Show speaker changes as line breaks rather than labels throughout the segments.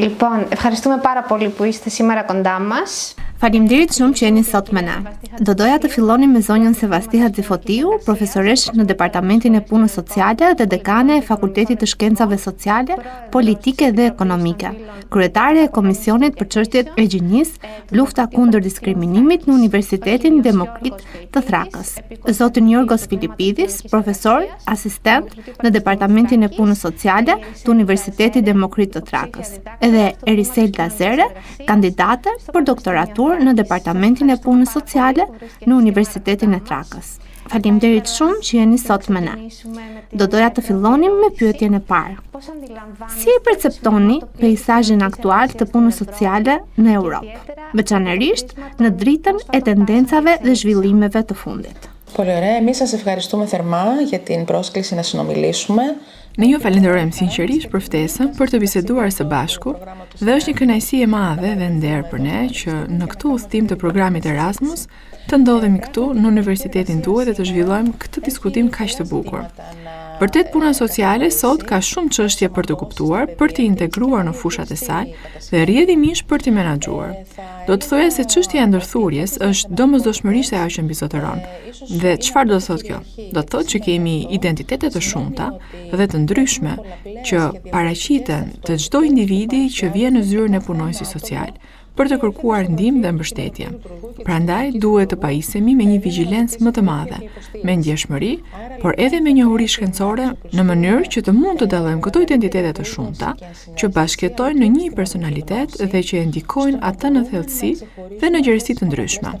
Λοιπόν, ευχαριστούμε πάρα πολύ που είστε σήμερα κοντά μας.
Faleminderit shumë që jeni sot me ne. Do doja të fillonim me zonjën Sevasti Haxhifotiu, profesoresh në Departamentin e Punës Sociale dhe dekane e Fakultetit të Shkencave Sociale, Politike dhe Ekonomike, kryetare e Komisionit për çështjet e gjinjisë, lufta kundër diskriminimit në Universitetin Demokrit të Thrakës. Zotin Jorgos Filipidis, profesor, asistent në Departamentin e Punës Sociale të Universitetit Demokrit të Thrakës. Edhe Eriselda Zere, kandidate për doktoratur në Departamentin e Punës Sociale në Universitetin e Thrakës. Faleminderit shumë që jeni sot me ne. Do doja të fillonim me pyetjen e parë. Si e perceptoni peizazhin aktual të punës sociale në Europë, veçanërisht në dritën e tendencave dhe zhvillimeve të fundit?
Πολύ ωραία. Εμείς σας ευχαριστούμε θερμά για την πρόσκληση να συνομιλήσουμε.
Ne ju falenderojmë sinqerisht për ftesën për të biseduar së bashku dhe është një kënaqësi e madhe dhe nder për ne që në këtë udhtim të programit Erasmus të ndodhemi këtu në Universitetin tuaj dhe të zhvillojmë këtë diskutim kaq të bukur. Vërtet puna sociale sot ka shumë çështje për të kuptuar, për të integruar në fushat e saj dhe rrjedhimisht për të menaxhuar. Do të thoya se çështja e ndërthurjes është domosdoshmërisht ajo që mbizotëron. Dhe çfarë do të thotë kjo? Do të thotë që kemi identitete të shumta dhe të ndryshme që paraqiten të çdo individi që vjen në zyrën e punonjësit social për të kërkuar ndihmë dhe mbështetje. Prandaj duhet të pajisemi me një vigjilencë më të madhe, me ndjeshmëri, por edhe me njohuri shkencore në mënyrë që të mund të dallojmë këto identitete të shumta që bashkëjetojnë në një personalitet dhe që e ndikojnë atë në thellësi dhe në gjerësi të ndryshme.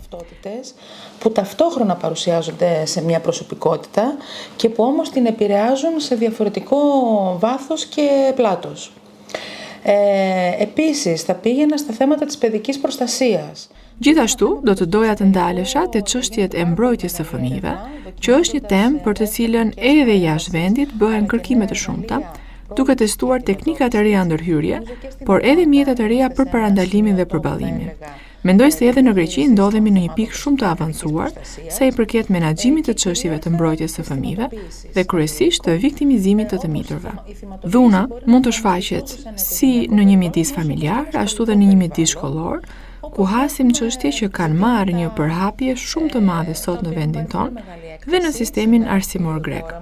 Που ταυτόχρονα παρουσιάζονται σε μια προσωπικότητα και που όμως την επηρεάζουν σε διαφορετικό βάθος και πλάτος. Επίσης, θα πήγαινα στα θέματα της παιδικής προστασίας.
Gjithashtu, do të doja të ndalesha te çështjet e mbrojtjes së fëmijëve, që është një temë për të cilën edhe jashtë vendit bëhen kërkime të shumta, duke testuar teknika të reja ndërhyrje, por edhe mjete të reja për parandalimin dhe përballimin. Mendoj se edhe në Greqi ndodhemi në një pikë shumë të avancuar sa i përket menaxhimit të çështjeve të mbrojtjes së fëmijëve dhe kryesisht të viktimizimit të të miturve. Dhuna mund të shfaqet si në një midis familjar, ashtu dhe në një midis shkollor, ku hasim çështje që kanë marrë një përhapje shumë të madhe sot në vendin tonë dhe në sistemin arsimor grek.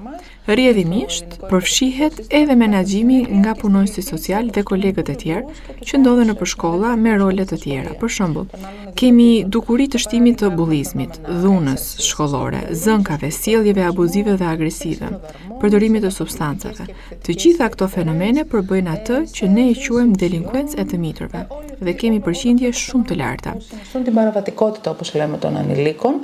Rrjedhimisht përfshihet edhe menaxhimi nga punonjësit social dhe kolegët e tjerë që ndodhen nëpër shkolla me role të tjera. Për shembull, kemi dukuri të shtimit të bullizmit, dhunës shkollore, zënkave, sjelljeve abuzive dhe agresive, përdorimit të substancave. Të gjitha këto fenomene përbëjnë atë që ne e quajmë delinkuencë e të miturve dhe kemi përqindje shumë të larta.
Την παραβατικότητα, όπως λέμε, των ανηλίκων.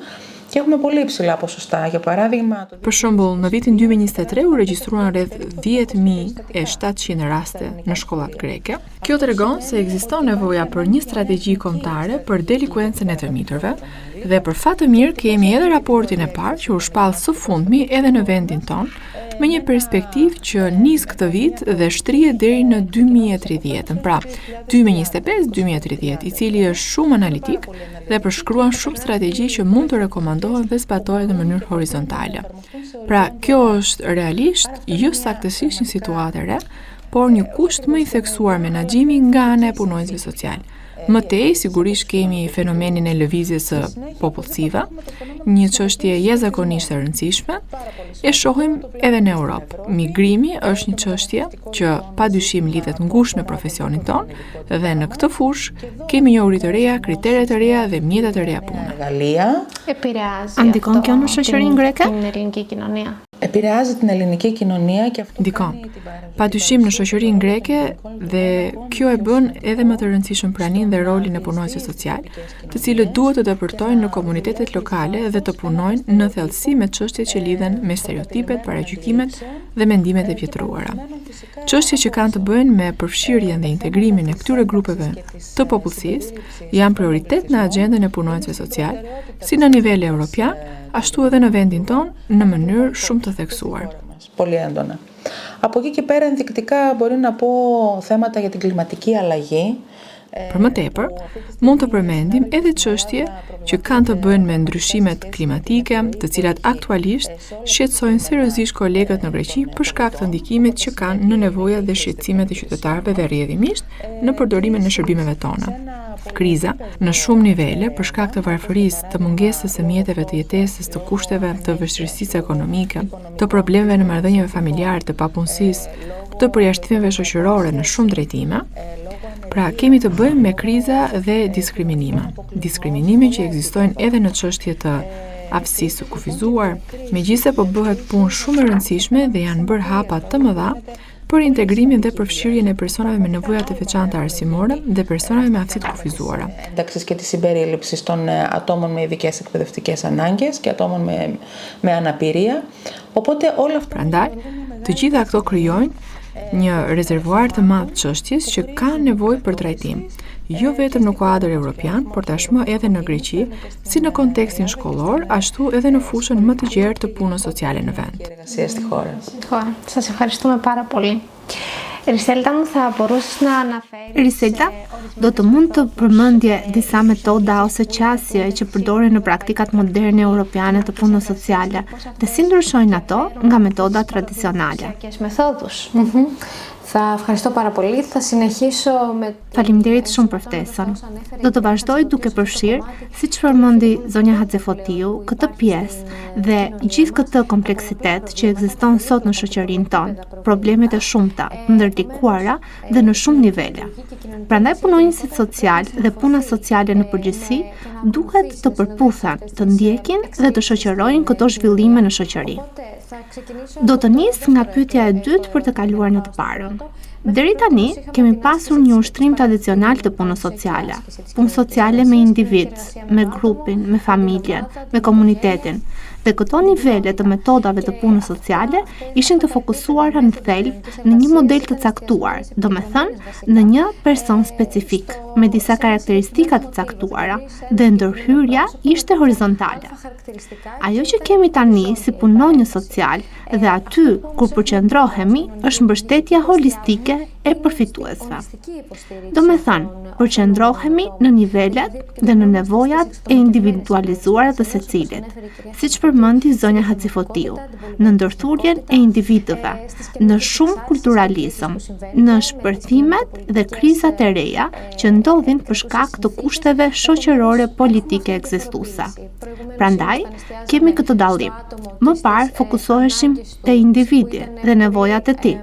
Και έχουμε πολύ υψηλά ποσοστά. Για παράδειγμα,
Për shembull, në vitin 2023 u regjistruan rreth 10.700 raste në shkollat greke. Kjo tregon se ekziston nevoja për një strategji kombëtare për delinkuencën e të miturve dhe për fat të mirë kemi edhe raportin e parë që u shpall së fundmi edhe në vendin tonë me një perspektivë që nis këtë vit dhe shtrihet deri në 2030, pra 2025-2030, i cili është shumë analitik dhe përshkruan shumë strategji që mund të rekomandohen dhe zbatohen në mënyrë horizontale. Pra, kjo është realisht jo saktësisht një situatë e re, por një kusht më i theksuar menaxhimi nga ana e punonjësve social. Më tej, sigurisht kemi fenomenin e lëvizjes së popullsive, një çështje jashtëzakonisht e rëndësishme, e shohim edhe në Europë. Migrimi është një çështje që padyshim lidhet ngushtë me profesionin ton dhe në këtë fushë kemi njohuri të reja, kritere të reja dhe mjete të reja pune.
Ndikon kjo në shoqërinë greke?
Επηρεάζει την ελληνική κοινωνία και αυτό.
Ndikon. Padyshim në shoqërinë greke dhe kjo e bën edhe më të rëndësishëm praninë dhe rolin e punonjësve social, të cilët duhet të depërtojnë në komunitetet lokale dhe të punojnë në thellësi me çështjet që lidhen me stereotipet, paragjykimet dhe mendimet e vjetruara. Çështjet që kanë të bëjnë me përfshirjen dhe integrimin e këtyre grupeve të popullsisë janë prioritet në agjendën e punonjësve social, si në nivel evropian, ashtu edhe në vendin tonë në mënyrë shumë të theksuar.
Πολύ έντονα. Από εκεί και πέρα ενδεικτικά μπορεί να πω θέματα για την κλιματική αλλαγή,
Për më tepër, mund të përmendim edhe çështje që kanë të bëjnë me ndryshimet klimatike, të cilat aktualisht shqetësojnë seriozisht kolegët në Greqi për shkak të ndikimit që kanë në nevojat dhe shqetësimet e qytetarëve dhe rrjedhimisht në përdorimin e shërbimeve tona. Kriza, në shumë nivele, për shkak të varfërisë, të mungesës së mjeteve të jetesës, të kushteve të vështirësisë ekonomike, të problemeve në marrëdhënieve familjare, të papunësisë, të përjashtimeve shoqërore në shumë drejtime, pra kemi të bëjmë me kriza dhe diskriminime që ekzistojnë edhe në çështje të aftësisë së kufizuar, megjithëse po bëhet punë shumë e rëndësishme dhe janë bërë hapa të mëdha për integrimin dhe përfshirjen e personave me nevoja të veçanta arsimore dhe personave me aftësi të kufizuara.
Ένταξης και τη συμπερίληψη των ατόμων με ειδικές εκπαιδευτικές ανάγκες και ατόμων με αναπηρία. Οπότε όλα αυτά.
Prandaj, të gjitha këto krijojnë një rezervuar të madh çështjes që kanë nevojë për trajtim, jo vetëm në kuadër europian, por tashmë edhe në Greqi, si në kontekstin shkollor, ashtu edhe në fushën më të gjerë të punës sociale në vend.
Σας ευχαριστούμε πάρα πολύ. Ρισέλτα μου, θα μπορούσες να αναφέρεις...
Riselda, do të mund të përmendje disa metoda ose qasje që përdoren në praktikat moderne europiane të punës sociale dhe si ndryshojnë ato nga metodat tradicionale.
Μεθόδους. Θα ευχαριστώ πάρα πολύ. Θα συνεχίσω με...
Faleminderit shumë për ftesën. Do të vazhdoj duke përfshirë, siç përmendi zonja Haxhefotiu, këtë pjesë dhe gjithë këtë kompleksitet që ekziston sot në shoqërinë tonë, problemet e shumta, të ndërlikuara dhe në shumë nivele. Prandaj punonjësit social dhe puna sociale në përgjithësi duhet të përputhen, të ndjekin dhe të shoqërojnë këto zhvillime në shoqëri. Do të nis nga pyetja e dytë për të kaluar në të parën. Deri tani kemi pasur një ushtrim tradicional të punës sociale. Punë sociale me individ, me grupin, me familjen, me komunitetin. Dhe këto nivele të metodave të punës sociale ishin të fokusuara në thelb në një model të caktuar, domethënë në një person specifik, me disa karakteristika të caktuara, dhe ndërhyrja ishte horizontale. Ajo që kemi tani si punonjë social dhe aty kur përqendrohemi është mbështetja holistike e përfituesve. Domethënë, përqendrohemi në nivelet dhe në nevojat e individualizuara të secilit, siç përmendi zonja Haxhifotiu, në ndërthurjen e individëve, në shumë kulturalizëm, në shpërthimet dhe krizat e reja që ndodhin për shkak të kushteve shoqërore politike ekzistuese. Prandaj, kemi këtë dallim. Më parë fokusoheshim te individi dhe nevojat e tij,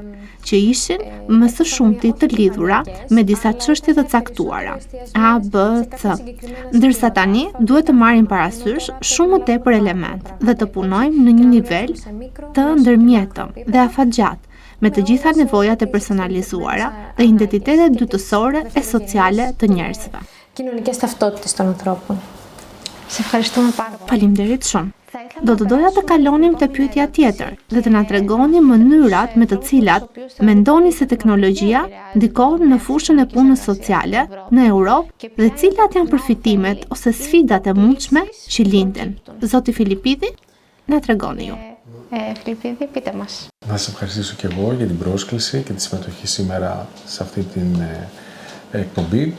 që ishin më së shumti të lidhura me disa çështje të caktuara, A, B, C. Ndërsa tani duhet të marrim parasysh shumë më tepër element dhe të punojmë në një nivel të ndërmjetëm dhe afatgjat, me të gjitha nevojat e personalizuara dhe identitetet dytësore e sociale të njerëzve.
Κοινωνικές ταυτότητες των ανθρώπων. Σε ευχαριστούμε πάρα πολύ.
Faleminderit shumë. Do të doja të kalonim te pyetja tjetër dhe të na tregoni mënyrat me të cilat mendoni se teknologjia ndikon në fushën e punës sociale në Europë dhe cilat janë përfitimet ose sfidat e mundshme që lindin. Zoti Filipidi, na tregoni ju.
Φιλιππίδη, πείτε μας.
Να σας ευχαριστήσω και εγώ για την πρόσκληση και τη συμμετοχή σήμερα σε αυτή την εκπομπή.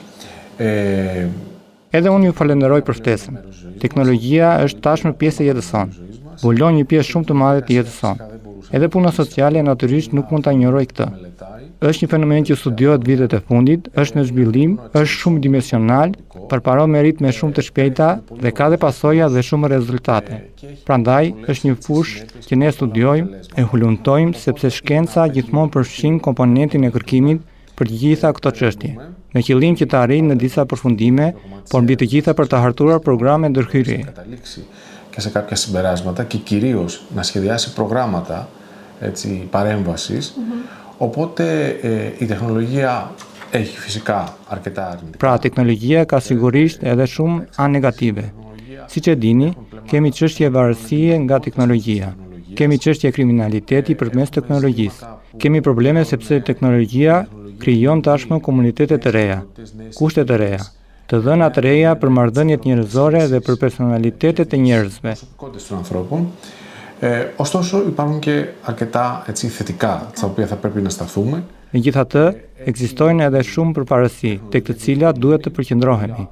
Edhe unë ju falenderoj për ftesën. Teknologjia është tashmë pjesë e jetës sonë. Mbulon një pjesë shumë të madhe të jetës sonë. Edhe puna sociale natyrisht nuk mund ta ignoroj këtë. Është një fenomen që studiohet vitet e fundit, është në zhvillim, është shumë dimensional, përparon me ritme shumë të shpejta dhe ka dhe pasoja dhe shumë rezultate. Prandaj, është një fushë që ne studiojmë, e hulumtojmë sepse shkenca gjithmonë përfshin komponentin e kërkimit për të gjitha këto çështje, me qëllim që të arrijë në disa përfundime, por mbi të gjitha për të hartuar programe ndërhyrjeje.
Και σε κάποια συμπεράσματα και κυρίως να σχεδιάσει προγράμματα παρέμβασης. Οπότε η τεχνολογία έχει φυσικά αρκετά αρνητικά.
Pra, teknologjia ka sigurisht edhe shumë anë negative. Siç e dini, kemi çështje varësie nga teknologjia. Kemi çështje kriminaliteti përmes teknologjisë. Kemi probleme sepse teknologjia krijon tashmë komunitete të reja, kushte të reja, të dhëna të reja për marrëdhëniet njerëzore dhe për personalitetet e njerëzve.
Ωστόσο, υπάρχουν και αρκετά θετικά, στα οποία θα πρέπει να σταθούμε.
Megjithatë, ekzistojnë edhe shumë përparësi, tek të cilat duhet të përqendrohemi.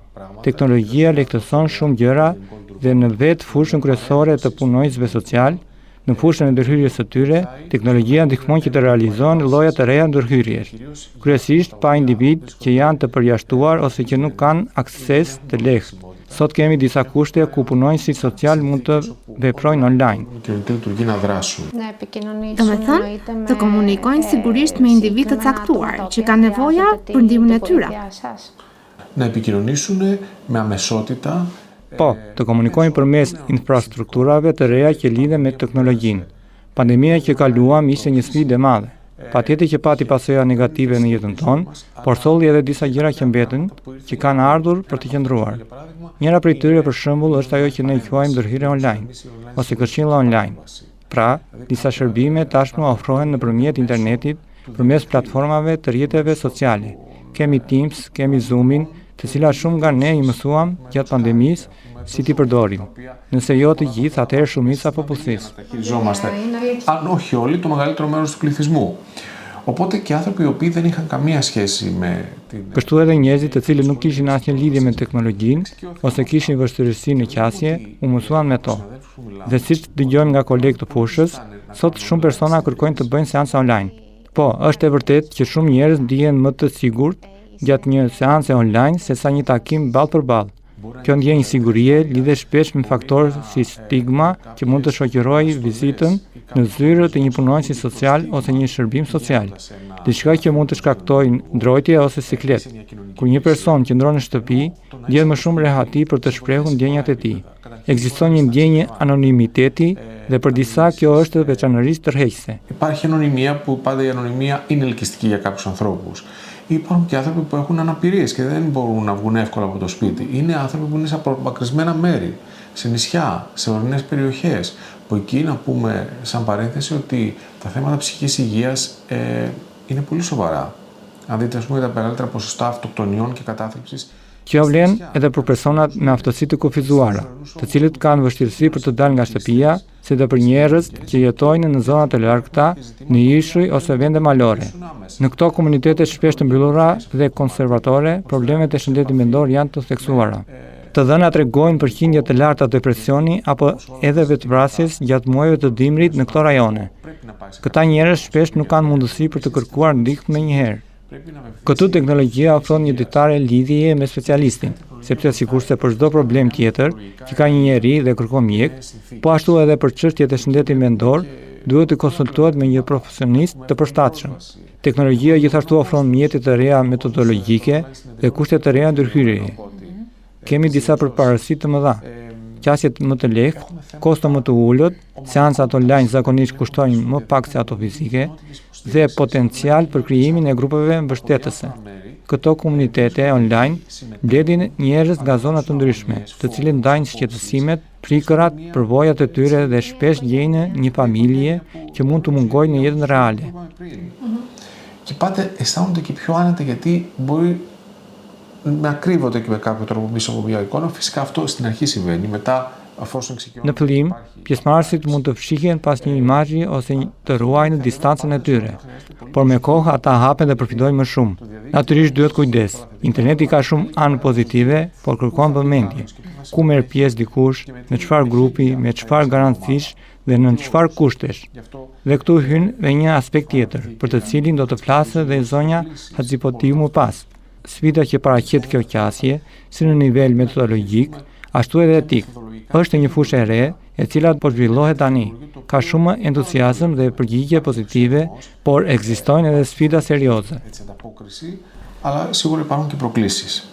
Teknologjia lehtëson shumë gjëra dhe në vetë fushën kryesore të punonjësve social, në fushën e ndërhyrjes së tyre, teknologjia ndihmon që të realizohen lloje të reja ndërhyrjesh, kryesisht pa individ që janë të përjashtuar ose që nuk kanë akses të lehtë. Sot kemi disa kushte ku punonjësit social mund të veprojnë online.
Domethënë, të komunikojnë sigurisht me individ të caktuar që kanë nevoja për ndihmën e tyre.
Να επικοινωνήσουν με αμεσότητα.
Po, të komunikojnë përmes infrastrukturave të reja që lidhen me teknologjinë. Pandemia që kaluam ishte një sfidë e madhe. Patjetër që pati pasoja negative në jetën tonë, por solli edhe disa gjëra që mbetën, që kanë ardhur për të qëndruar. Njëra prej tyre për shembull është ajo që ne i quajmë ndërhyrje online ose këshilla online. Pra, disa shërbime tashmë ofrohen nëpërmjet internetit, përmes platformave të rrjeteve sociale. Kemi Teams, kemi Zoomin, të cilat shumë nga ne i mësuam gjatë pandemisë si t'i përdorim. Nëse jo të gjithë, atëherë shumica popullsisë.
Αν όχι όλοι, το μεγαλύτερο μέρος του πληθυσμού. Οπότε και άνθρωποι οι οποίοι δεν είχαν καμία σχέση με την.
Kështu edhe njerëzit të cilët nuk kishin asnjë lidhje me teknologjinë ose kishin vështirësi në qasje, u mësuan me to. Dhe siç dëgjojmë nga kolegë të fushës, sot shumë persona kërkojnë të bëjnë seanca online. Po, është e vërtetë që shumë njerëz ndihen më të sigurt gjatë një seance online sesa një takim ballë për ballë. Kjo ndjenjë sigurie lidhet shpesh me faktorë si stigma që mund të shoqërojë vizitën në zyrë të një punonjësi social ose një shërbim social. Diçka që mund të shkaktojë ndrojtje ose siklet. Kur një person qëndron në shtëpi, ndjen më shumë rehati për të shprehur ndjenjat e tij. Ekziston një ndjenjë anonimiteti dhe për disa kjo është veçanërisht tërheqëse.
Υπάρχει ανωνυμία που πάντα η ανωνυμία είναι ελκυστική για κάποιους ανθρώπους. Υπάρχουν και άνθρωποι που έχουν αναπηρίες και δεν μπορούν να βγουν εύκολα από το σπίτι. Είναι άνθρωποι που είναι σε απομακρυσμένα μέρη, σε νησιά, σε ορεινές περιοχές. Που εκεί να πούμε, σαν παρένθεση, ότι τα θέματα ψυχικής υγείας είναι πολύ σοβαρά. Αν δείτε, ας πούμε, τα μεγαλύτερα ποσοστά αυτοκτονιών και κατάθλιψης.
Kjo vlen edhe për personat me aftësi të kufizuara, të cilët kanë vështirësi për të dalë nga shtëpia, si dhe për njerëz që jetojnë në zonat e largëta, në ishuj ose vende malore. Në këto komunitete shpesh të mbyllura dhe konservatore, problemet e shëndetit mendor janë të theksuara. Të dhënat tregojnë për qindje të larta depresioni apo edhe vetvrasjes gjatë muajve të dimrit në këto rajone. Këta njerëz shpesh nuk kanë mundësi për të kërkuar ndihmë menjëherë. Këtu teknologjia ofron një ditare lidhje me specialistin, sepse sikurse për çdo problem tjetër që ka një njeri dhe kërkon mjek, po ashtu edhe për çështjet e shëndetit mendor, duhet të konsultohet me një profesionist të përshtatshëm. Teknologjia gjithashtu ofron mjete të reja metodologjike dhe kushte të reja ndërhyrjeje. Kemi disa përparësi të mëdha. Qasjet më të lehtë, kosto më të ulët, seancat online zakonisht kushtojnë më pak se ato fizike dhe potencial për krijimin e grupeve mbështetëse. Këto komunitete online mbledhin njerëz nga zona të ndryshme, të cilët ndajnë shqetësimet, frikërat, përvojat e tyre dhe shpesh gjejnë një familje që mund të mungojë në jetën reale.
Και πάτε αισθάνονται και πιο άνετα γιατί μπορεί να κρύβονται και με κάποιο τρόπο πίσω από μια εικόνα. Φυσικά αυτό στην αρχή συμβαίνει. Μετά, αφόσον ξεκινούν.
Në fillim, pjesëmarrësit mund të fshihen pas një imazhi ose të ruajnë distancën e tyre. Por me kohë ata hapen dhe përfitojnë më shumë. Natyrisht duhet kujdes. Interneti ka shumë anë pozitive, por kërkon vëmendje. Ku merr pjesë dikush, në çfarë grupi, me çfarë garancish dhe në çfarë kushtesh. Dhe këtu hyn dhe një aspekt tjetër, për të cilin do të flasë dhe zonja Haxhipotiu më pas. Sfida që paraqet kjo qasje, si në nivel metodologjik, ashtu edhe etik. Është një fushë e re, e cila po zhvillohet tani. Ka shumë entuziazëm dhe përgjigje pozitive, por ekzistojnë edhe sfida serioze.
Αλλά σίγουρα υπάρχουν και προκλήσεις.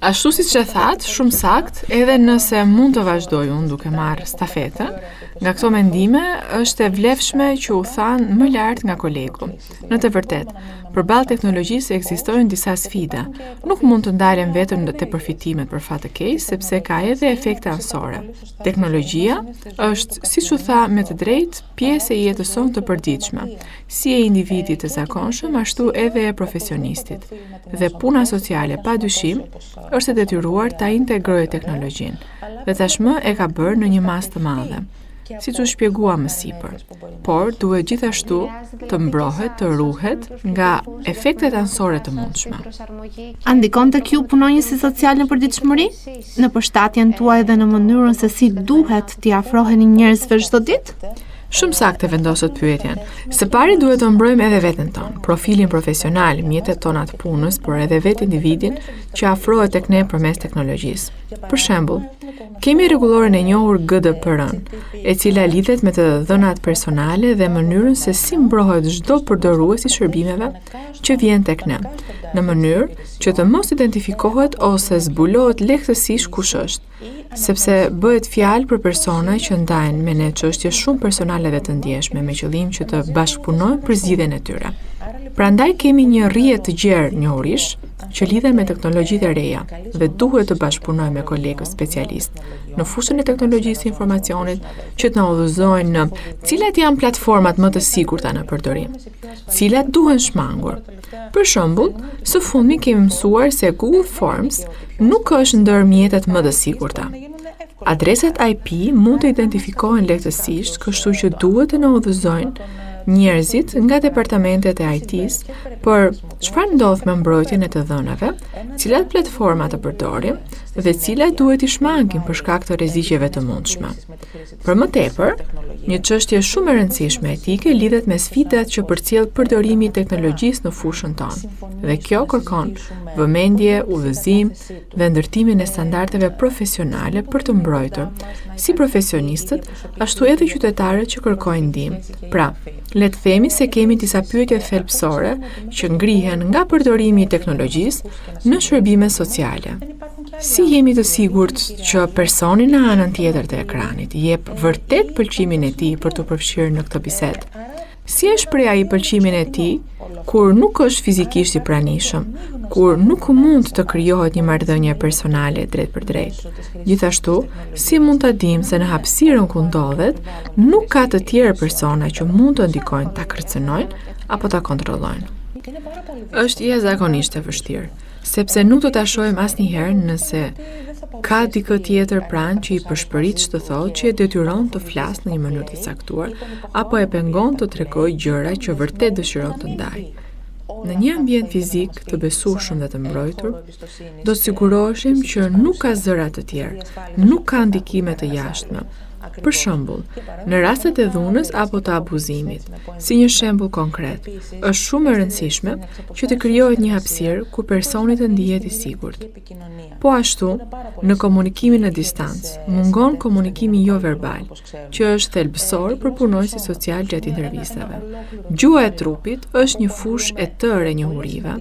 Ashtu siç e thatë, shumë sakt, edhe nëse mund të vazhdoj unë duke marrë stafetën, nga këto mendime është e vlefshme që u thanë më lart nga kolegu. Në të vërtetë, përballë teknologjisë ekzistojnë disa sfida. Nuk mund të ndalen vetëm te përfitimet për fat të keq, sepse ka edhe efekte anësore. Teknologjia është, siç u tha me të drejtë, pjesë e jetës sonë të përditshme, si e individit të zakonshëm, ashtu edhe e profesionistit. Dhe puna sociale, padyshim, është e detyruar ta integrojë teknologjinë, dhe tashmë e ka bërë në një masë të madhe. siç u shpjegua më sipër, por duhet gjithashtu të mbrohet, të ruhet nga efektet anësore të mundshme.
A ndikon të kjo punonjësi social në përditshmëri? Në përshtatjen tuaj dhe në mënyrën se si duhet t'i afroheni njerëzve çdo ditë?
Shumë sakte vendosët pyetjen. Së pari duhet të mbrojmë edhe veten tonë, profilin profesional, mjetet tona të punës, por edhe vetë individin që afrohet tek ne përmes teknologjisë. Për shembull, kemi rregulloren e njohur GDPR-n, e cila lidhet me të dhënat personale dhe mënyrën se si mbrohet çdo përdorues i shërbimeve që vjen tek ne, në mënyrë që të mos identifikohet ose zbulohet lehtësisht kush është, sepse bëhet fjalë për persona që ndajnë me ne çështje shumë personale dhe të ndjeshme me qëllim që të bashkëpunojnë për zgjidhjen e tyre. Prandaj kemi një rrjet të gjerë njohurish që lidhen me teknologjitë e reja dhe duhet të bashkëpunojmë me kolegë specialistë në fushën e teknologjisë së informacionit që të na udhëzojnë në cilat janë platformat më të sigurta në përdorim, cilat duhen shmangur. Për shembull, së fundmi kemi mësuar se Google Forms nuk është ndër mjetet më të sigurta. Adresat IP mund të identifikohen lehtësisht, kështu që duhet të na udhëzojnë njerëzit nga departamentet e IT-s për çfarë ndodh me mbrojtjen e të dhënave, cilat platforma të përdorim dhe cilat duhet i shmangim për shkak të rreziqeve të mundshme. Për më tepër, një çështje shumë e rëndësishme etike lidhet me sfidat që përcjell përdorimi i teknologjisë në fushën tonë. Dhe kjo kërkon vëmendje, udhëzim dhe ndërtimin e standardeve profesionale për të mbrojtur, si profesionistët, ashtu edhe qytetarët që kërkojnë ndihmë. Pra, le të themi se kemi disa pyetje thelbësore që ngrihen nga përdorimi i teknologjisë në shërbime sociale. Si jemi të sigurt që personi në anën tjetër të ekranit jep vërtet pëlqimin e tij për të përfshirë në këtë bisedë? Si e shpreh ai pëlqimin e tij kur nuk është fizikisht i pranishëm, kur nuk mund të krijohet një marrëdhënie personale drejt për drejt? Gjithashtu, si mund ta dimë se në hapësirën ku ndodhet nuk ka të tjerë persona që mund të ndikojnë ta kërcënojnë apo ta kontrollojnë? Është jashtëzakonisht e vështirë, sepse nuk do ta shohim asnjëherë nëse ka dikë tjetër pranë që i përshpërit ç'të thotë që e detyron të flasë në një mënyrë të caktuar apo e pengon të tregojë gjëra që vërtet dëshiron të ndajë. Në një ambient fizik të besueshëm dhe të mbrojtur, do të siguroheshim që nuk ka zëra të tjerë, nuk ka ndikime të jashtme. Për shembull, në rastet e dhunës apo të abuzimit, si një shembull konkret, është shumë e rëndësishme që të krijohet një hapësirë ku personi të ndihet i sigurt. Po ashtu, në komunikimin në distancë, mungon komunikimi jo verbal, që është thelbësor për punonjësit social gjatë intervistave. Gjuha e trupit është një fushë e tërë e njohurive,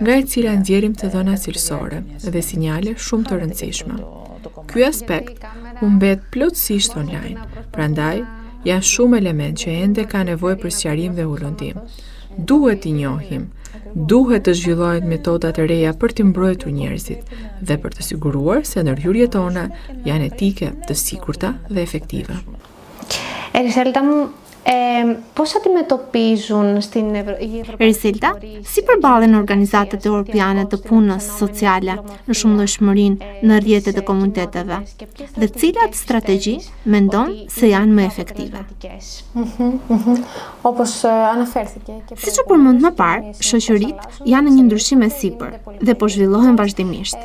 nga e cila nxjerrim të dhëna cilësore dhe sinjale shumë të rëndësishme. Ky aspekt humbet plotësisht online, prandaj janë shumë elementë që ende ka nevojë për sqarim dhe ulëndim. Duhet t'i njohim, duhet të zhvillohen metoda të reja për t'i mbrojtur njerëzit dhe për të siguruar se ndërhyrjet tona janë etike, të sigurta dhe efektive.
Eriselta μου, πώς αντιμετωπίζουν στην
Eriselta, si përballen organizatat europiane të punës sociale në shumëllojshmërinë në rrjetet e komuniteteve dhe cilat strategji mendon se janë më efektive? Siç u përmend më parë, shoqëritë janë në një ndryshim e sipër dhe po zhvillohen vazhdimisht.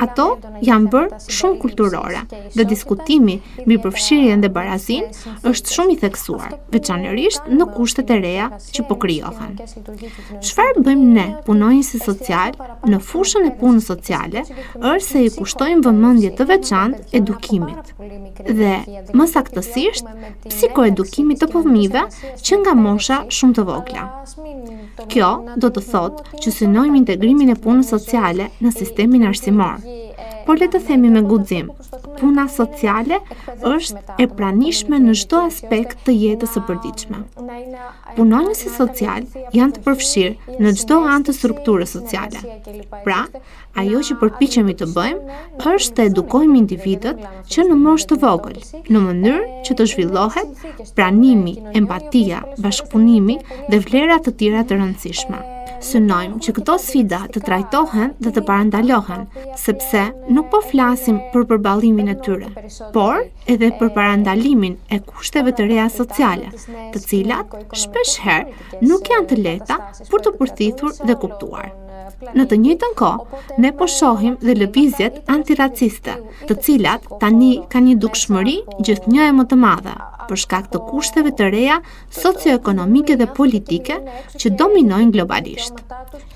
Ato janë bërë shumë kulturore dhe diskutimi mbi përfshirjen dhe barazinë është shumë i theksuar, veçanërisht në kushtet e reja që po krijohen. Çfarë bëjmë ne, punonjësit social, në fushën e punës sociale, është se i kushtojmë vëmendje të veçantë edukimit dhe, më saktësisht, psikoedukimit të fëmijëve që nga mosha shumë të vogla. Kjo do të thotë që synojmë integrimin e punës sociale në sistemin arsimor. Por le të themi me guxim, puna sociale është e pranishme në çdo aspekt të jetës së përditshme. Punonjësit social janë të përfshirë në çdo anë të strukturës sociale. Pra, ajo që përpiqemi të bëjmë është të edukojmë individët që në moshë të vogël, në mënyrë që të zhvillohet pranimi, empatia, bashkëpunimi dhe vlera të tjera të rëndësishme. Synojmë që këto sfida të trajtohen dhe të parandalohen, sepse nuk po flasim për përballimin e tyre, por edhe për parandalimin e kushteve të reja sociale, të cilat shpeshherë nuk janë të lehta për të përthithur dhe kuptuar. Në të njëjtën kohë, ne po shohim dhe lëvizjet antiraciste, të cilat tani kanë një dukshmëri gjithnjë e më të madhe, për shkak të kushteve të reja socioekonomike dhe politike që dominojnë globalisht.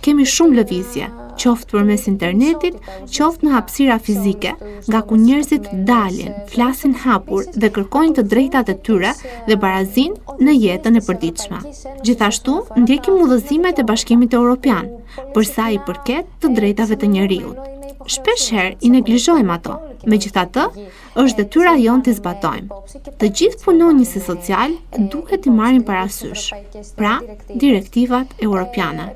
Kemi shumë lëvizje, qoftë përmes internetit, qoftë në hapësira fizike, nga ku njerëzit dalin, flasin hapur dhe kërkojnë të drejtat e tyre dhe barazinë në jetën e përditshme. Gjithashtu, ndjekim udhëzimet e Bashkimit Evropian, për sa i përket të drejtave të njeriut. Shpeshherë i neglizhojmë ato, megjithatë, është detyra jonë t'i zbatojmë. Të gjithë punonjësit social duhet t'i marrin parasysh, pra direktivat europiane.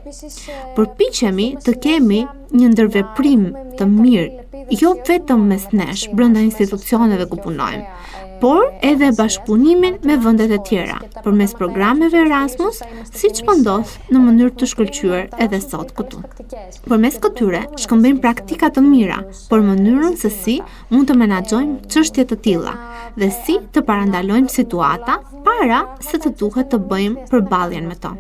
Përpiqemi të kemi një ndërveprim të mirë, jo vetëm mes nesh brenda institucioneve ku punojmë, por edhe bashkëpunimin me vendet e tjera, përmes programeve Erasmus, siç po ndodh në mënyrë të shkëlqyer edhe sot këtu. Përmes këtyre shkëmbejmë praktika të mira për mënyrën se si mund të menaxhojmë çështje të tilla dhe si të parandalojmë situata para se të duhet të bëjmë përballjen me to.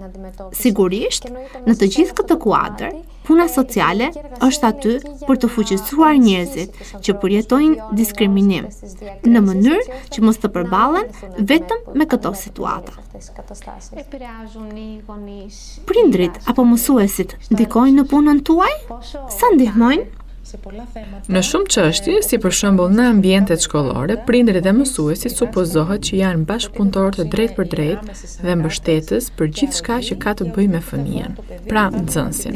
Sigurisht, në të gjithë këtë kuadër, puna sociale është aty për të fuqizuar njerëzit që përjetojnë diskriminim, në mënyrë që mos të përballen vetëm me këto situata. Prindrit apo mësuesit ndikojnë në punën tuaj? Sa ndihmojnë?
Në shumë çështje, si për shembull në ambientet shkollore, prindërit dhe mësuesit supozohet që janë bashkëpunëtorë të drejtë për drejtë dhe mbështetës për gjithçka që ka të bëjë me fëmijën, pra nxënësin.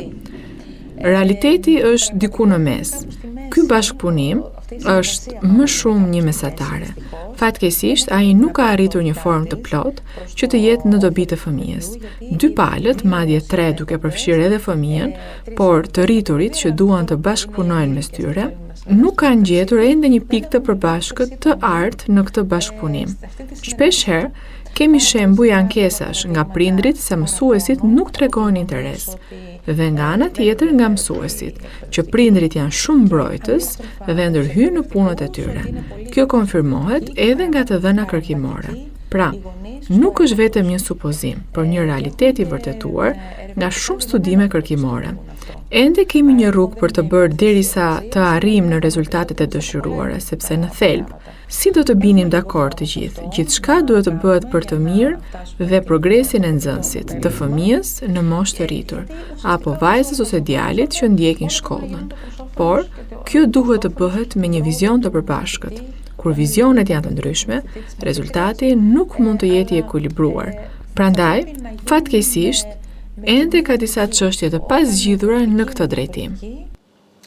Realiteti është diku në mes. Ky bashkëpunim është më shumë një mesatare. Fatkeqësisht, ai nuk ka arritur një formë të plotë që të jetë në dobi të fëmijës. Dy palët, madje 3 duke përfshirë edhe fëmijën, por të rriturit që duan të bashkëpunojnë mes tyre, nuk kanë gjetur ende një pikë të përbashkët të artë në këtë bashkëpunim. Shpeshherë, kemi shembuj ankesash nga prindrit se mësuesit nuk tregojnë interes, dhe nga ana tjetër nga mësuesit, që prindrit janë shumë mbrojtës dhe ndërhyjnë në punët e tyre. Kjo konfirmohet edhe nga të dhëna kërkimore. Pra, nuk është vetëm një supozim, por një realitet i vërtetuar nga shumë studime kërkimore. Ende kemi një rrugë për të bërë derisa të arrijmë në rezultatet e dëshiruara, sepse në thelb, si do të binim dakord të gjithë? Gjithçka duhet të bëhet për të mirë dhe progresin e nxënësit, të fëmijës në moshë të rritur, apo vajzës ose djalit që ndjekin shkollën. Por, kjo duhet të bëhet me një vizion të përbashkët. Kur vizionet janë të ndryshme, rezultati nuk mund të jetë i ekuilibruar. Prandaj, fatkeqësisht, ende ka disa çështje të pazgjidhura në këtë drejtim.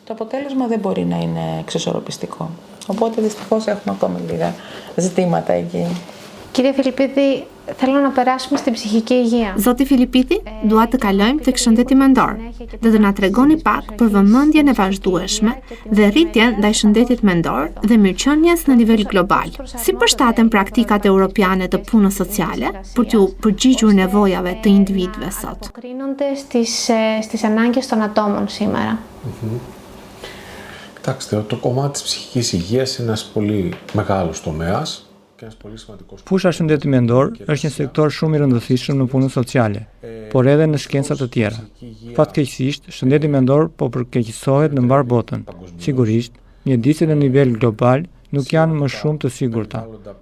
Το αποτέλεσμα δεν μπορεί να είναι εξισορροπιστικό. Οπότε δυστυχώς έχουμε ακόμα λίγα ζητήματα εκεί.
Κύριε Φιλιππίδη, θέλω να περάσουμε στην ψυχική υγεία.
Zoti Filipiti, dua të kalojmë tek shëndeti mendor dhe të na tregoni pak për vëmendjen e vazhdueshme dhe rritjen ndaj shëndetit mendor dhe mirëqenies në nivel global. Si përshtaten praktikat europiane të punës sociale për t'u përgjigjur nevojave të individëve sot?
Κρίνονται στις ανάγκες των ατόμων σήμερα.
Κοιτάξτε, το κομμάτι της ψυχικής υγείας είναι ένας πολύ μεγάλος τομέας.
Fusha shëndeti mendor është një sektor shumë i rëndësishëm në punën sociale, por edhe në shkencat të tjera. Fatkeqësisht, shëndeti mendor po përkeqësohet në mbar botën. Sigurisht, mjediset në nivel global nuk janë më shumë të sigurta.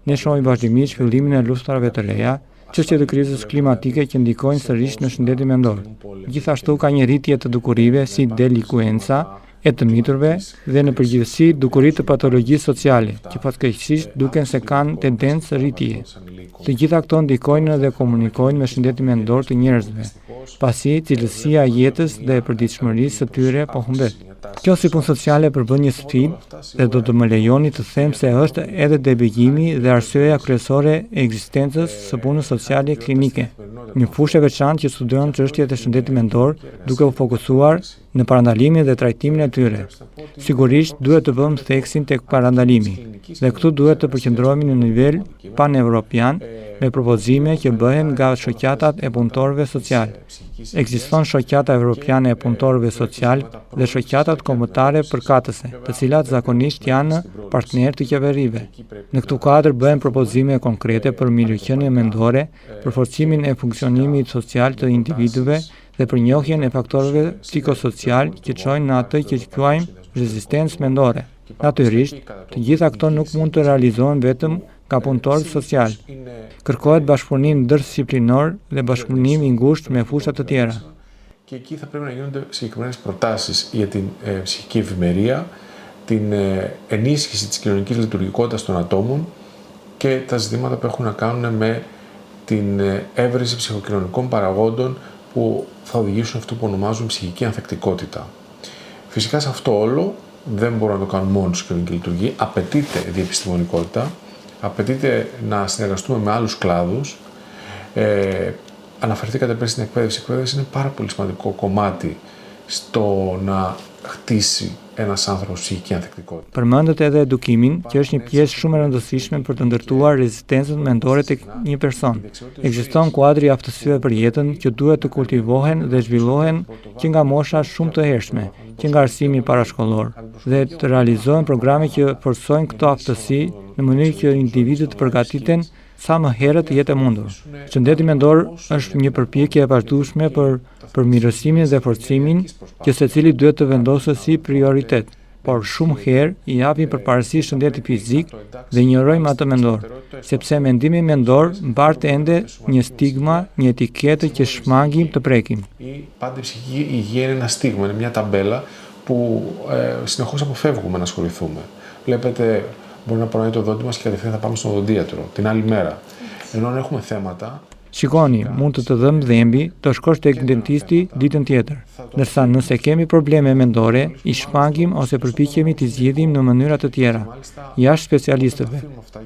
Ne shohim vazhdimisht fillimin e luftrave të reja, çështjet e krizës klimatike që ndikojnë sërish në shëndetin mendor. Gjithashtu ka një rritje të dukurive si delikuenca, e të miturve dhe në përgjithësi dukurit të patologjisë sociale, që fatkeqësisht duken se kanë tendencë rritje. Të gjitha këto ndikojnë dhe komunikojnë me shëndetin mendor të njerëzve, pasi cilësia e jetës dhe e përditshmërisë së tyre po humbet. Kjo si punë sociale përbën një sfidë dhe do të më lejoni të them se është edhe devijimi dhe arsyeja kryesore e ekzistencës së punës sociale klinike. Një fushë e veçantë që studion çështjet e shëndetit mendor duke u fokusuar në parandalimin dhe trajtimin e tyre. Sigurisht duhet të vëmë theksin tek parandalimi dhe këtu duhet të përqendrohemi në nivel pan-evropian me propozime që bëhen nga shoqatat e punëtorëve social. Ekziston shoqata evropiane e punëtorëve social dhe shoqatat kombëtare përkatëse, të cilat zakonisht janë partnerë të qeverive. Në këtë kuadër bëhen propozime konkrete për mirëqenie mendore, për forcimin e funksionimit social të individëve dhe për njohjen e faktorëve psikosocial që çojnë në atë që quajmë rezistencë mendore. Natyrisht, të gjitha këto nuk mund të realizohen vetëm nga punëtorët social. Kërkohet bashkëpunim ndërdisciplinor dhe bashkëpunim i ngushtë me fusha të tjera.
Και εκεί θα πρέπει να γίνονται συγκεκριμένες προτάσεις για την ψυχική ευημερία, την ενίσχυση της κοινωνικής λειτουργικότητας των ατόμων και τα ζητήματα που έχουν να κάνουν με την έβρεση ψυχοκοινωνικών παραγόντων που θα οδηγήσουν αυτό που ονομάζουν ψυχική ανθεκτικότητα. Φυσικά σε αυτό όλο δεν μπορούμε να το κάνουμε μόνο στην κοινωνική λειτουργία. Απαιτείται διεπιστημονικότητα, απαιτείται να συνεργαστούμε με άλλους κλάδους. Αναφερθήκατε πριν στην εκπαίδευση. Η εκπαίδευση είναι πάρα πολύ σημαντικό κομμάτι στο να χτίσει ένας άνθρωπος ψυχική ανθεκτικότητα.
Përmendet edhe edukimin, që është një pjesë shumë e rëndësishme për të ndërtuar rezistencën mendore tek një person. Ekziston kuadri i aftësive për jetën që duhet të kultivohen dhe zhvillohen që nga mosha shumë të hershme, që nga arsimi parashkollor, dhe të realizohen programe që forcojnë këto aftësi në mënyrë që individët të përgatiten sa më herët të jetë e mundur. Shëndeti mendor është një përpjekje e vazhdueshme për përmirësimin dhe forcimin që secili duhet të vendosë si prioritet, por shumë herë i japim përparësi shëndetit fizik dhe ignorojmë atë mendor, sepse mendimi mendor mbart ende një stigma, një etiketë që shmangim të prekim.
Πάντα η ψυχική υγεία είναι ένα στίγμα, είναι μια ταμπέλα που συνεχώς αποφεύγουμε να ασχοληθούμε. Βλέπετε, μπορεί να πονάει το δόντι μας και κατευθείαν θα πάμε στον οδοντίατρο την άλλη μέρα. Ενώ αν έχουμε θέματα.
Shikoni, mund të dëmë dhembi, të shkosh tek dentisti ditën tjetër. Ndërsa nëse kemi probleme mendore, i shmangim ose përpiqemi t'i zgjidhim në mënyra të tjera, jashtë specialistëve.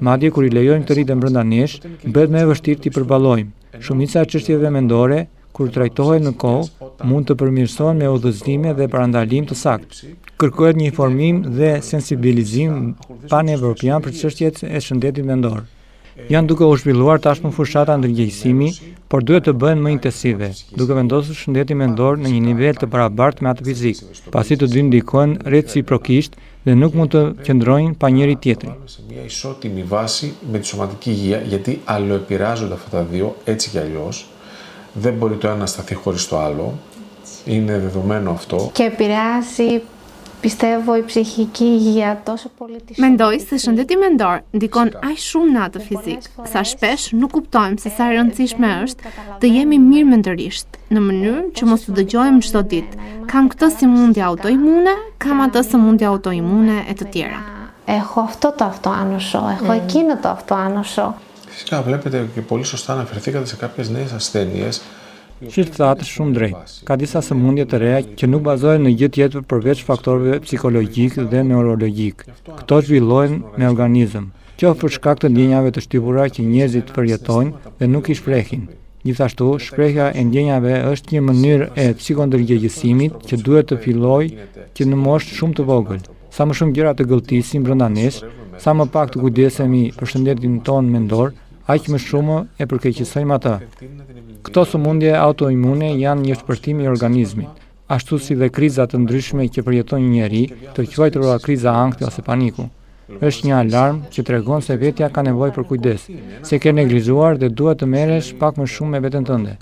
Madje kur i lejojmë të rritem brenda nesh, bëhet më e vështirë t'i përballojmë. Shumica e çështjeve mendore, kur trajtohen në kohë, mund të përmirësohen me udhëzime dhe parandalim të saktë. Kërkohet një informim dhe sensibilizim pan-evropian për çështjet e shëndetit mendor. Janë duke u zhvilluar tashmë fushata ndërgjegjësimi, por duhet të bëhen më intensive, duke vendosur shëndetin mendor në një nivel të barabartë me atë fizik, pasi të dy ndikojnë reciprokisht dhe nuk mund të qëndrojnë pa njëri tjetrin.
Σε μια ισότιμη βάση με τη σωματική υγεία, γιατί αλλοεπηρεάζονται αυτά τα δύο έτσι κι αλλιώς. Δεν μπορεί το ένα να σταθεί χωρίς το άλλο. Είναι δεδομένο αυτό.
Και επηρεάζει, πιστεύω, η ψυχική υγεία τόσο πολύ τη.
Mendoj se shëndeti mendor ndikon aq shumë në atë fizik, sa shpesh nuk kuptojmë se sa e rëndësishme është të jemi mirëmendërisht, në mënyrë që mos të dëgjojmë çdo ditë. Kam këtë sëmundje autoimune, kam atë sëmundje autoimune e të tjera.
Έχω αυτό το αυτοάνωσο, έχω εκείνο το αυτοάνωσο.
Φυσικά βλέπετε και πολύ σωστά αναφερθήκατε σε κάποιες νέες ασθένειες.
Shqyrtësat shumë drejt. Ka disa sëmundje të reja që nuk bazohen në gjë tjetër përveç faktorëve psikologjik dhe neurologjik. Këto zhvillohen me organizëm, qoftë për shkak të ndjenjave të shtypura që njerëzit përjetojnë dhe nuk i shprehin. Gjithashtu, shprehja e ndjenjave është një mënyrë e psikondërgjegjësimit që duhet të fillojë që në moshë shumë të vogël. Sa më shumë gjëra të gëlltisim brenda nesh, sa më pak të kujdesemi për shëndetin tonë mendor, aq më shumë e përkeqësojmë atë. Këto sëmundje autoimune janë një shpërtim i organizmit, ashtu si dhe krizat të ndryshme që përjeton një njeri, të quajtura kriza ankthi ose paniku. Është një alarm që tregon se vetja ka nevojë për kujdes, se ke neglizhuar dhe duhet të merresh pak më shumë me veten tënde.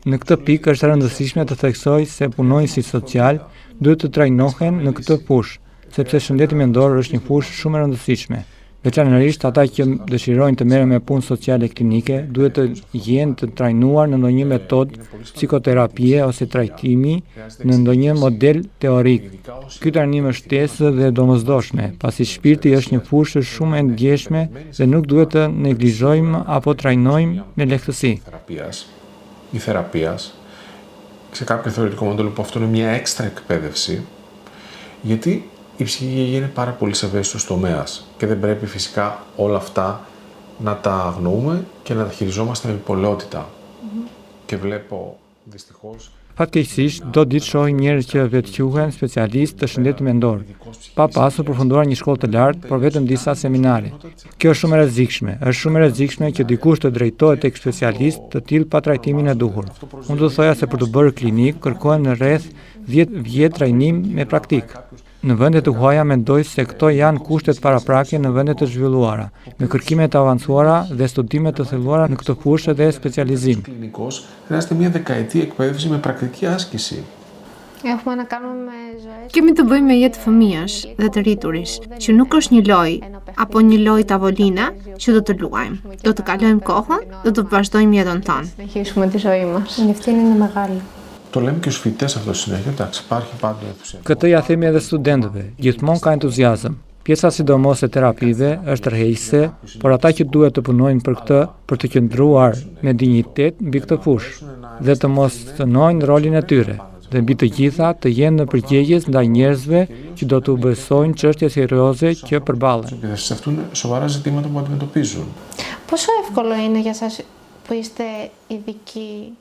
Në këtë pikë është e rëndësishme të theksoj se punonjësit social duhet të trajnohen në këtë fushë, sepse shëndeti mendor është një fushë shumë e rëndësishme. Veçanërisht ata që dëshirojnë të merren me punë sociale klinike duhet të jenë të trajnuar në ndonjë metodë psikoterapie ose trajtimi në ndonjë model teorik. Ky trajnim është shtesë dhe domosdoshme, pasi shpirti është një fushë shumë e ndjeshme dhe nuk duhet të neglizhojmë apo trajnojmë me lehtësi.
Η θεραπείας, σε κάποιο θεωρητικό μοντέλο που αυτό είναι μια έξτρα εκπαίδευση, γιατί η ψυχική υγεία είναι πάρα πολύ ευαίσθητος τομέας και δεν πρέπει φυσικά όλα αυτά να τα αγνοούμε και να τα χειριζόμαστε με υπολαιότητα. Και βλέπω δυστυχώς.
Fatkeqësisht, do ditë shohim njerëz që vetë quhen specialistë të shëndetit mendor, pa pasur përfunduar një shkollë të lartë, por vetëm disa seminare. Kjo është shumë e rrezikshme. Është shumë e rrezikshme që dikush të drejtohet tek specialist të tillë pa trajtimin e duhur. Unë do thoya se për të bërë klinik kërkohen në rreth 10 vjet trajnim me praktik. Në vendet të huaja mendoj se këto janë kushtet paraprakje në vendet të zhvilluara, me kërkime të avancuara dhe studime të thelluara në këtë fushë dhe specializim.
Χρειάζεται μια δεκαετή εκπαίδευση με πρακτική άσκηση.
Kemi të bëjmë me jetë fëmijësh dhe të rriturish, që nuk është një lojë apo një lojë tavoline që do të luajmë. Do të kalojmë kohën dhe do të vazhdojmë jetën tonë.
Το λέμε και στους φοιτητές αυτό συνέχεια, εντάξει, υπάρχει πάντα ενθουσιασμός.
Këtë ja themi edhe studentëve, gjithmonë ka entuziazëm. Pjesa sidomos e terapive është tërheqëse, por ata që duhet të punojnë për këtë, për të qëndruar me dinjitet mbi këtë fushë dhe të mos cënojnë rolin e tyre, dhe mbi të gjitha të jenë në përgjegjës ndaj njerëzve që do të besojnë çështje serioze që përballen.
Και θα συσταθούν σοβαρά ζητήματα που αντιμετωπίζουν.
Πόσο εύκολο είναι για σας που είστε ειδικοί?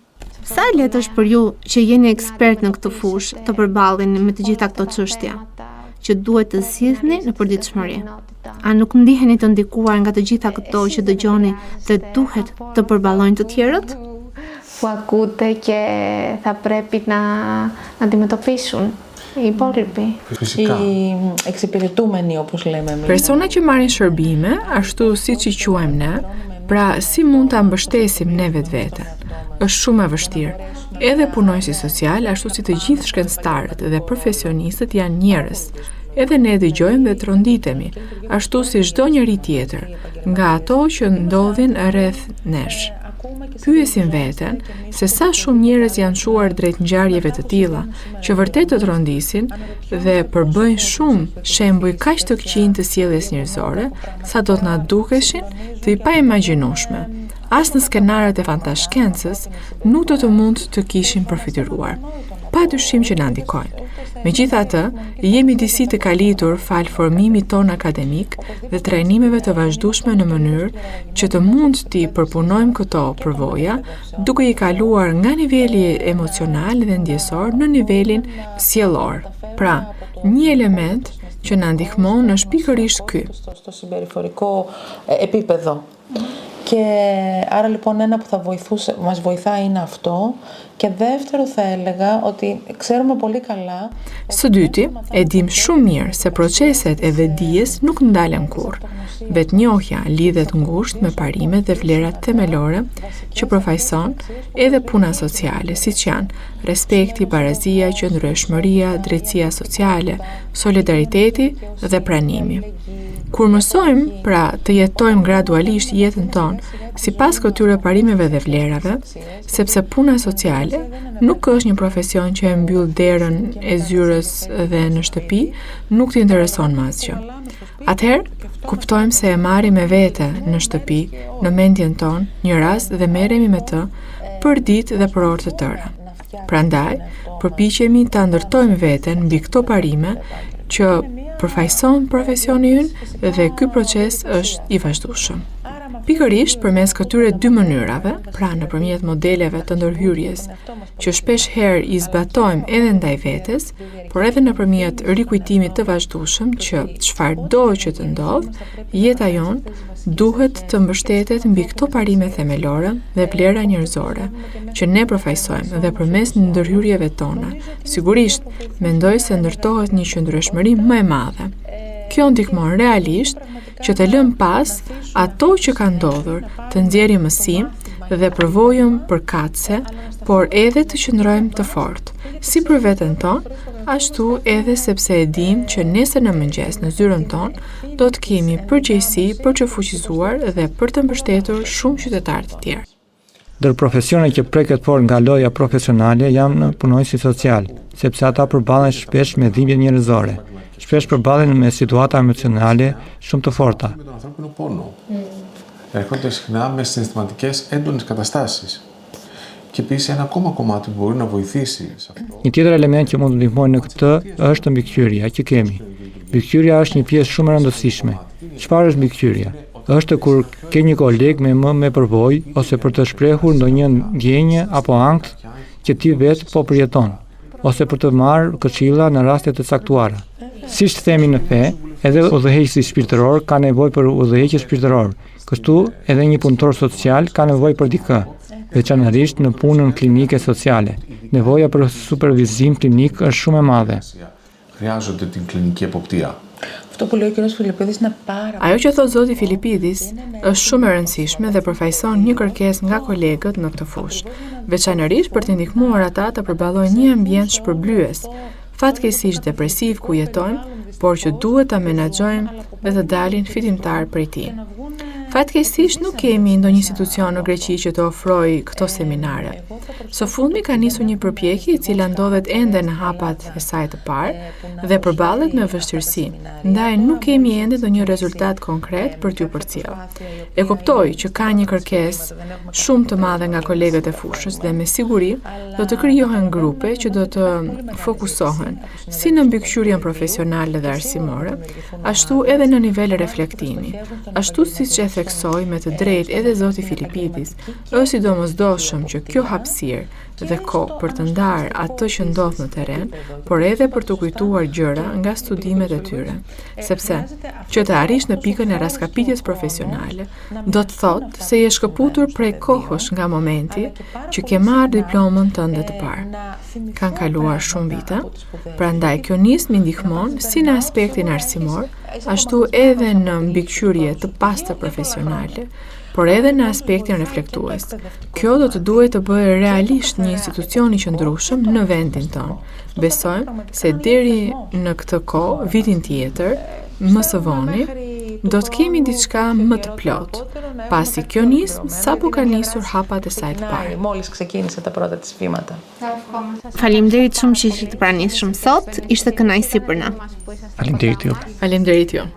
Sa e lehtë është për ju që jeni ekspert në këtë fushë të përballeni me të gjitha këto çështje që duhet të zgjidhni në përditshmëri? A nuk ndiheni të ndikuar nga të gjitha këto që dëgjoni dhe duhet të përballojnë të tjerët?
Που ακούτε και θα πρέπει να αντιμετωπίσουν οι υπόλοιποι.
Οι εξυπηρετούμενοι, όπως λέμε εμείς.
Persona që marrin shërbime, ashtu siç i quajmë ne, pra si mund ta mbështesim ne vetveten? Është shumë e vështirë. Edhe punojësi social, ashtu si të gjithë shkencëtarët dhe profesionistët janë njerëz. Edhe ne dëgjojmë dhe tronditemi, ashtu si çdo njeri tjetër, nga ato që ndodhin rreth nesh. Pyesim veten se sa shumë njerëz janë çuar drejt ngjarjeve të tilla, që vërtet të trondisin dhe përbëjnë shumë shembuj kaq të këqij të sjelljes njerëzore, sa do të na dukeshin të i paimagjinueshme. As në skenaret e fantashkencës nuk do të mund të kishin përfituar. Pa dyshim që na ndikojnë. Megjithatë, jemi disi të kalitur fal formimit ton akademik dhe trajnimeve të vazhdueshme në mënyrë që të mund t'i përpunojmë këto përvoja, duke i kaluar nga niveli emocional dhe ndjesor në nivelin sjellor. Pra, një element që na ndihmon është pikërisht ky.
Στο συμπεριφορικό επίπεδο. Και άρα λοιπόν ένα που μας βοηθάει είναι αυτό και δεύτερο θα έλεγα ότι ξέρουμε πολύ καλά.
Së dyti, e dim shumë mirë se proceset e vetdijes nuk ndalen kurrë. Vetnjohja lidhet ngushtë me parimet dhe vlerat themelore që përfaqëson edhe puna sociale, siç janë respekti, barazia, qëndrueshmëria, drejtësia sociale, solidariteti dhe pranimi. Kur mësojmë pra të jetojmë gradualisht jetën tonë sipas këtyre parimeve dhe vlerave, sepse puna sociale nuk është një profesion që e mbyll derën e zyrës dhe në shtëpi, nuk t'i intereson më asgjë. Atëherë, kuptojmë se e marrim me vete në shtëpi, në mendjen tonë, një rast dhe merremi me të për ditë dhe për orë të tëra. Prandaj, përpiqemi ta ndërtojmë veten mbi këto parime që përfaqëson profesionin ynë dhe ky proces është i vazhdueshëm. Pikërisht përmes këtyre dy mënyrave, pra nëpërmjet modeleve të ndërhyrjes, që shpesh herë i zbatojmë edhe ndaj vetes, por edhe nëpërmjet rikujtimit të vazhdueshëm që çfarëdo që të ndodh, jeta jon duhet të mbështetet mbi këto parime themelore dhe vlera njerëzore, që ne përfaqësojmë dhe përmes ndërhyrjeve tona. Sigurisht, mendoj se ndërtohet një qëndrueshmëri më e madhe. Kjo ndihmon realisht që të lëm pas ato që ka ndodhur, të nxjerrim mësim dhe përvojëm përkatëse, por edhe të qëndrojmë të fortë, si për veten tonë, ashtu edhe sepse e dim që nesër në mëngjes në zyrën tonë do të kemi përgjegjësi për të fuqizuar dhe për të mbështetur shumë qytetarë të tjerë.
Ndër profesionet që preket fort nga loja profesionale janë punojësi social, sepse ata përballen shpesh me dhimbje njerëzore. Shpesh përballen me situata emocionale shumë të forta.
Με τον ανθρώπινο πόνο. Έρχονται συχνά με συναισθηματικές έντονες καταστάσεις. Και επίσης ένα ακόμα κομμάτι που μπορεί να βοηθήσει σε αυτό.
Një tjetër element që mund të ndihmojë në këtë është mbikëqyrja që kemi. Mbikëqyrja është një pjesë shumë e rëndësishme. Çfarë është mbikëqyrja? Është kur ke një koleg me përvojë ose për të shprehur ndonjë ndjenjë apo ankth që ti vetë po përjeton, ose për të marrë këshilla në raste të caktuara. Siç themi në fe, edhe udhëheqësi shpirtëror ka nevojë për udhëheqje shpirtëror, kështu edhe një punëtor social ka nevojë për dikë, veçanërisht në punën klinike sociale. Nevoja për supervizim klinik është shumë e madhe.
Χρειάζονται την κλινική εποπτεία.
Αυτό που λέει ο κ. Φιλιππίδης είναι πάρα
Ajo që thot zoti Filipidis është shumë e rëndësishme dhe përfaqëson një kërkesë nga kolegët në këtë fushë, veçanërisht për të ndihmuar ata të përballojnë një ambient shpërblyes, fatkeqësisht depresiv ku jetojnë, por që duhet ta menaxhojnë dhe të dalin fitimtar prej tij. Fatkeqësisht nuk kemi ndonjë institucion në Greqi që të ofrojë këto seminare. Së fundmi ka nisur një përpjekje e cila ndodhet ende në hapat e saj të parë dhe përballet me vështirësi, ndaj nuk kemi ende ndonjë rezultat konkret për t'ju përcjellë. E kuptoj që ka një kërkesë shumë të madhe nga kolegët e fushës dhe me siguri do të krijohen grupe që do të fokusohen si në mbikëqyrjen profesionale dhe arsimore, ashtu edhe në nivel reflektimi. Ashtu siç e theksoi me të drejtë edhe zoti Filipidis, është i domosdoshëm që kjo hapësirë dhe kohë për të ndarë atë që ndodh në terren, por edhe për të kujtuar gjëra nga studimet e tyre, sepse që të arrish në pikën e raskapitjes profesionale, do të thotë se je shkëputur prej kohësh nga momenti që ke marrë diplomën tënde të parë. Kanë kaluar shumë vite, prandaj kjo nismë ndihmon si në aspektin arsimor, ashtu edhe në mbikëqyrje të pastër profesionale, por edhe në aspektin reflektues. Kjo do të duhet të bëhet realisht një institucion i qëndrueshëm në vendin tonë. Besojmë se deri në këtë kohë, vitin tjetër, më së voni, do të kemi diçka më të plot, pasi kjo nismë sapo ka nisur hapat e saj të parë.
Μόλις ξεκίνησε τα πρώτα της βήματα.
Faleminderit shumë që ishit pranishëm sot, ishte kënaqësi për na.
Faleminderit ju.
Faleminderit ju.